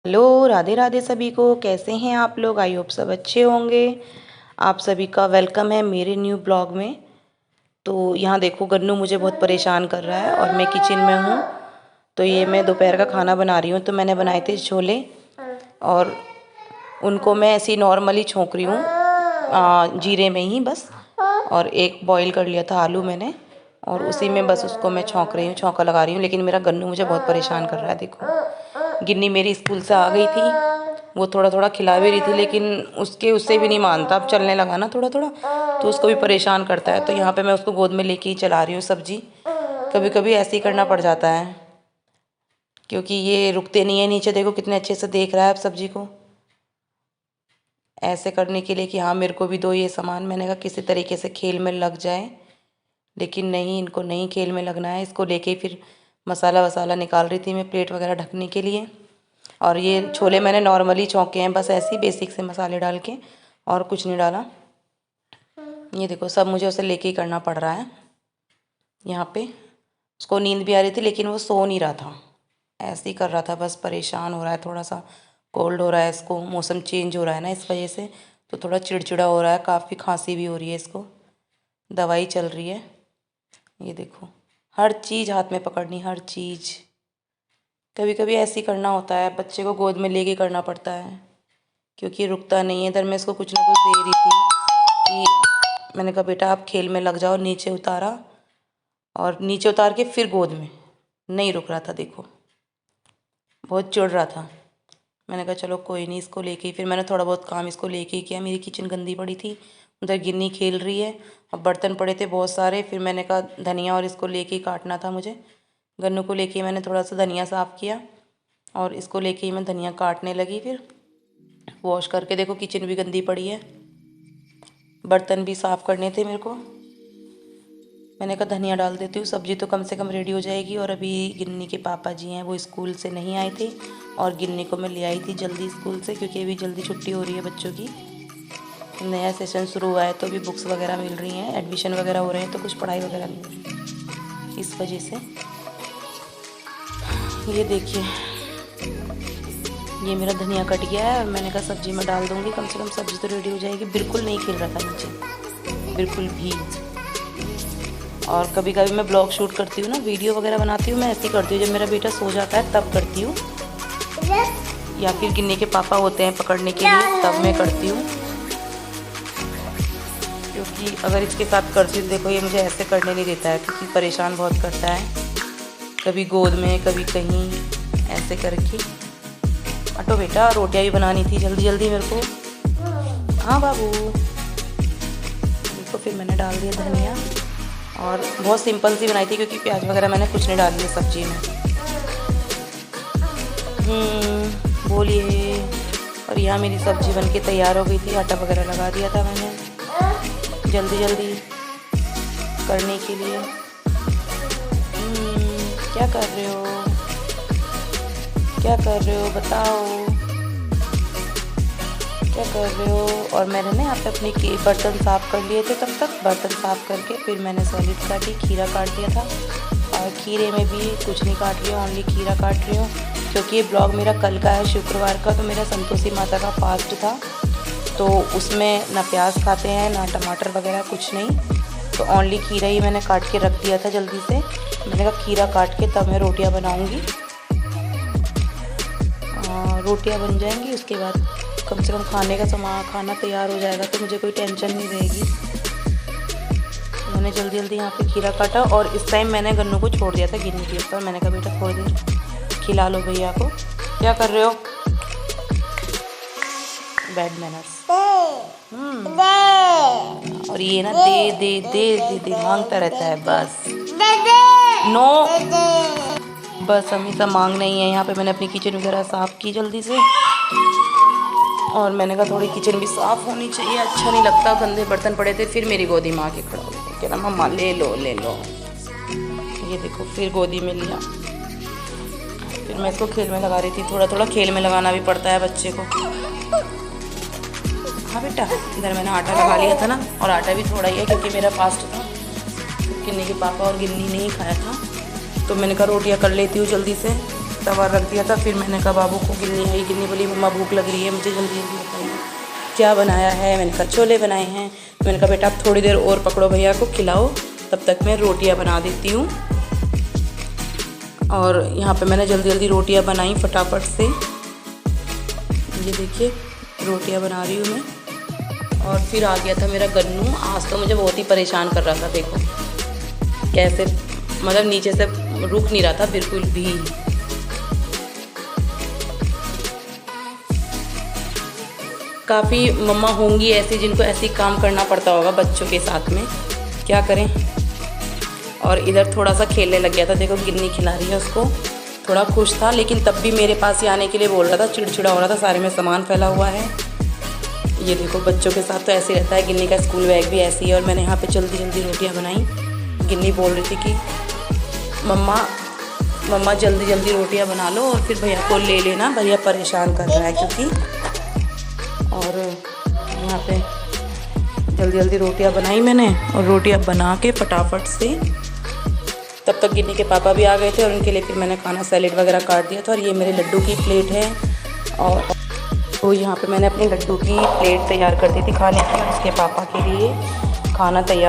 Hello, Radhe Radhe सभी को। कैसे हैं आप लोग? आई होप सब अच्छे होंगे। आप सभी का वेलकम है मेरे न्यू ब्लॉग में। तो यहाँ देखो, गन्नू मुझे बहुत परेशान कर रहा है और मैं किचन में हूँ। तो ये मैं दोपहर का खाना बना रही हूँ। तो मैंने बनाए थे छोले और उनको मैं ऐसे ही नॉर्मली छोंक रही हूँ, जीरे में ही बस। और एक बॉईल कर लिया था आलू मैंने, और उसी में बस उसको मैं छौंक रही हूँ, छौंका लगा रही हूँ। लेकिन मेरा गन्नू मुझे बहुत परेशान कर रहा है। देखो, गिन्नी मेरी स्कूल से आ गई थी, वो थोड़ा थोड़ा खिला भी रही थी, लेकिन उससे भी नहीं मानता। अब चलने लगा ना थोड़ा थोड़ा, तो उसको भी परेशान करता है। तो यहाँ पे मैं उसको गोद में लेके ही चला रही हूँ सब्जी। कभी कभी ऐसे ही करना पड़ जाता है, क्योंकि ये रुकते नहीं है नीचे। देखो कितने अच्छे से देख रहा है अब सब्जी को, ऐसे करने के लिए कि हाँ मेरे को भी दो ये सामान। मैंने कहा किसी तरीके से खेल में लग जाए, लेकिन नहीं, इनको नहीं खेल में लगना है। इसको लेके फिर मसाला वसाला निकाल रही थी मैं, प्लेट वगैरह ढकने के लिए। और ये छोले मैंने नॉर्मली छौंके हैं, बस ऐसे ही बेसिक से मसाले डाल के, और कुछ नहीं डाला। ये देखो, सब मुझे उसे लेके ही करना पड़ रहा है। यहाँ पे उसको नींद भी आ रही थी, लेकिन वो सो नहीं रहा था, ऐसे ही कर रहा था बस। परेशान हो रहा है, थोड़ा सा कोल्ड हो रहा है इसको, मौसम चेंज हो रहा है ना इस वजह से। तो थोड़ा चिड़चिड़ा हो रहा है, काफ़ी खांसी भी हो रही है इसको, दवाई चल रही है। ये देखो, हर चीज़ हाथ में पकड़नी, हर चीज़। कभी कभी ऐसे ही करना होता है, बच्चे को गोद में लेके करना पड़ता है, क्योंकि रुकता नहीं है। इधर मैं इसको कुछ ना कुछ दे रही थी कि मैंने कहा बेटा आप खेल में लग जाओ। नीचे उतारा, और नीचे उतार के फिर गोद में, नहीं रुक रहा था। देखो, बहुत चिढ़ रहा था। मैंने कहा चलो कोई नहीं, इसको लेके ही फिर मैंने थोड़ा बहुत काम इसको लेके ही किया। मेरी किचन गंदी पड़ी थी, उधर गिन्नी खेल रही है, और बर्तन पड़े थे बहुत सारे। फिर मैंने कहा धनिया और इसको लेके ही काटना था मुझे। गन्नू को लेके मैंने थोड़ा सा धनिया साफ़ किया, और इसको लेके ही मैं धनिया काटने लगी। फिर वॉश करके, देखो किचन भी गंदी पड़ी है, बर्तन भी साफ़ करने थे मेरे को। मैंने कहा धनिया डाल देती हूँ, सब्ज़ी तो कम से कम रेडी हो जाएगी। और अभी गिन्नी के पापा जी हैं, वो स्कूल से नहीं आए थे, और गिन्नी को मैं ले आई थी जल्दी स्कूल से, क्योंकि अभी जल्दी छुट्टी हो रही है बच्चों की। नया सेशन शुरू हुआ है, तो अभी बुक्स वगैरह मिल रही हैं, एडमिशन वगैरह हो रहे हैं, तो कुछ पढ़ाई वगैरह नहीं हो रही, इस वजह से। ये देखिए, ये मेरा धनिया कट गया है, और मैंने कहा सब्ज़ी में डाल दूँगी, कम से कम सब्ज़ी तो रेडी हो जाएगी। बिल्कुल नहीं खिल रहा था नीचे, बिल्कुल भी। और कभी कभी मैं ब्लॉग शूट करती हूँ ना, वीडियो वगैरह बनाती हूँ, मैं ऐसे ही करती हूँ। जब मेरा बेटा सो जाता है तब करती हूँ, या फिर गिन्नी के पापा होते हैं पकड़ने के लिए, तब मैं करती हूँ। क्योंकि अगर इसके साथ करती हूँ, देखो ये मुझे ऐसे करने नहीं देता है, क्योंकि परेशान बहुत करता है। कभी गोद में, कभी कहीं, ऐसे करके। हटो बेटा, रोटियाँ भी बनानी थी जल्दी जल्दी मेरे को। हाँ बाबू। देखो, फिर मैंने डाल दिया धनिया, और बहुत सिंपल सी बनाई थी, क्योंकि प्याज वगैरह मैंने कुछ नहीं डाली है सब्जी में। बोलिए। और यहाँ मेरी सब्जी बनके तैयार हो गई थी, आटा वगैरह लगा दिया था मैंने जल्दी जल्दी करने के लिए। क्या कर रहे हो, क्या कर रहे हो बताओ, क्या कर रहे हो? और मैंने ना यहाँ पे अपने बर्तन साफ़ कर लिए थे। तब तक बर्तन साफ़ करके फिर मैंने सैलेड काटी, खीरा काट दिया था। और खीरे में भी कुछ नहीं काट रही हूँ, ओनली खीरा काट रही हूँ, क्योंकि ये ब्लॉग मेरा कल का है, शुक्रवार का। तो मेरा संतोषी माता का फास्ट था, तो उसमें ना प्याज खाते हैं, ना टमाटर वगैरह, कुछ नहीं। तो ओनली खीरा ही मैंने काट के रख दिया था जल्दी से। मैंने कहा खीरा काट के तब मैं रोटियाँ बनाऊँगी। रोटियाँ बन जाएंगी, उसके बाद कम से कम खाना तैयार हो जाएगा, तो मुझे कोई टेंशन नहीं रहेगी। तो मैंने जल्दी जल्दी यहाँ पे खीरा काटा, और इस टाइम मैंने गन्नू को छोड़ दिया था गिन्नी के ऊपर। मैंने कहा बेटा थोड़ी देर खिला लो भैया को। क्या कर रहे हो? Bad manners. और ये ना दे दे दे दे दे मांगता रहता है बस। नो, बस हमेशा मांगना ही है। यहाँ पे मैंने अपनी किचन वगैरह साफ़ की जल्दी से, और मैंने कहा थोड़ी किचन भी साफ़ होनी चाहिए, अच्छा नहीं लगता गंदे बर्तन पड़े थे। फिर मेरी गोदी में आके खड़ा हो गया, कह रहा मम्मा ले लो ले लो। ये देखो, फिर गोदी में लिया। फिर मैं इसको खेल में लगा रही थी, थोड़ा थोड़ा खेल में लगाना भी पड़ता है बच्चे को। हाँ बेटा, इधर मैंने आटा लगा लिया था ना, और आटा भी थोड़ा ही है, क्योंकि मेरा फास्ट था। गिन्नी के पापा और गिन्नी ने ही खाया था, तो मैंने कहा रोटियाँ कर लेती हूँ जल्दी से, तवा रख दिया था। फिर मैंने कहा बाबू को गिन्नी आई, गिन्नी बोली मम्मा भूख लग रही है, मुझे जल्दी जल्दी बताइए क्या बनाया है। मैंने कहा छोले बनाए हैं। मैंने कहा बेटा आप थोड़ी देर और पकड़ो, भैया को खिलाओ, तब तक मैं रोटियां बना देती हूँ। और यहाँ पे मैंने जल्दी जल्दी रोटियां बनाई फटाफट से। ये देखिए रोटियां बना रही हूँ मैं। और फिर आ गया था मेरा गन्नू। आज तो मुझे बहुत ही परेशान कर रहा था, देखो कैसे, मतलब नीचे से रुक नहीं रहा था बिल्कुल भी। काफ़ी मम्मा होंगी ऐसी जिनको ऐसी काम करना पड़ता होगा बच्चों के साथ में, क्या करें। और इधर थोड़ा सा खेलने लग गया था, देखो गिन्नी खिला रही है उसको। थोड़ा खुश था लेकिन तब भी मेरे पास ही आने के लिए बोल रहा था, चिड़चिड़ा हो रहा था। सारे में सामान फैला हुआ है। ये देखो बच्चों के साथ तो ऐसे ही रहता है। गिन्नी का स्कूल बैग भी ऐसे ही है। और मैंने यहाँ पे जल्दी जल्दी रोटियाँ बनाई। गिन्नी बोल रही थी कि मम्मा जल्दी जल्दी रोटियाँ बना लो और फिर भैया को ले लेना, भैया परेशान कर रहा है क्योंकि। और यहाँ पे जल्दी जल्दी रोटियाँ बनाई मैंने और रोटियाँ बना के फटाफट से, तब तक गिन्नी के पापा भी आ गए थे और उनके लिए फिर मैंने खाना सैलेड वगैरह काट दिया था। और ये मेरे लड्डू की प्लेट है। और तो यहाँ पे मैंने अपने लड्डू की प्लेट तैयार कर दी थी खाने की, उसके पापा के लिए खाना तैयार